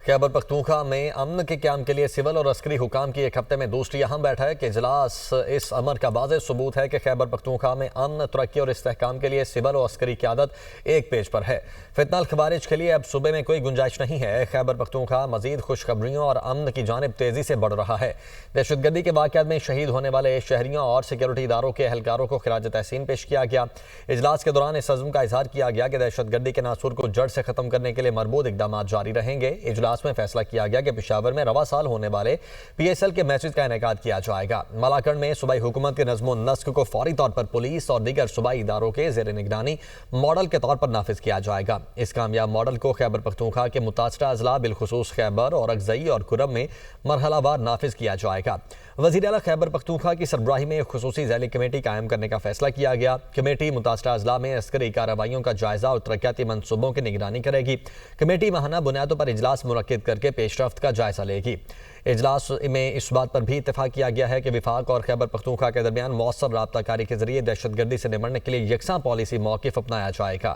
खैबर पख्तूनख्वा में अमन के क्याम के लिए सिविल और अस्करी हुकाम की एक हफ्ते में दूसरी अहम बैठक के इजलास इस अमर का वाज़ेह सबूत है कि खैबर पख्तूनख्वा में अमन, तरक्की और इस्तेहकाम के लिए सिविल और अस्करी क़यादत एक पेज पर है। फितनल खवारिज के लिए अब सूबे में कोई गुंजाइश नहीं है। खैबर पख्तूनख्वा मजीद खुशखबरियों और अमन की जानिब तेजी से बढ़ रहा है। दहशतगर्दी के वाक़यात में शहीद होने वाले शहरियों और सिक्योरिटी इदारों के एहलकारों को खिराज तहसीन पेश किया गया। इजलास के दौरान इस अज़्म का इजहार किया गया कि दहशतगर्दी के नासूर को जड़ से खत्म करने के लिए मरबूत इक़दाम जारी रहेंगे। इजलास में फैसला किया गया कि पेशावर में रवा साल होने वाले PSL के मैचेस का इनेकाद किया जाएगा। मलाकड़ में सूबाई हुकूमत के नज़्म व नस्क को फौरी तौर पर पुलिस और दीगर सूबाई इदारों के ज़ेर निगरानी मॉडल के तौर पर नाफिज किया जाएगा। इस कामयाब मॉडल को खैबर पख्तूनख्वा के मुतासरा अजला बिलखुसूस खैबर और अगज़ई और कुरम में मरहलावार नाफिज किया जाएगा। वज़ीर आला खैबर पख्तूनख्वा की सरबराही में एक खुसूसी ज़ैली कमेटी कायम करने का फैसला किया गया। कमेटी मुतासरा अजला में अस्करी कार्रवाइयों का जायजा और तरक्याती मनसूबों की निगरानी करेगी। कमेटी माहाना बुनियादों पर इजलास मुनक्किद करके पेशरफ्त का जायजा लेगी। इजलास में इस बात पर भी इत्तेफाक किया गया है कि विफाक और खैबर पख्तूनख्वा के दरमियान मौसर राबता कारी के जरिए दहशतगर्दी से निपटने के लिए यकसा पॉलिसी मौक़िफ़ अपनाया जाएगा।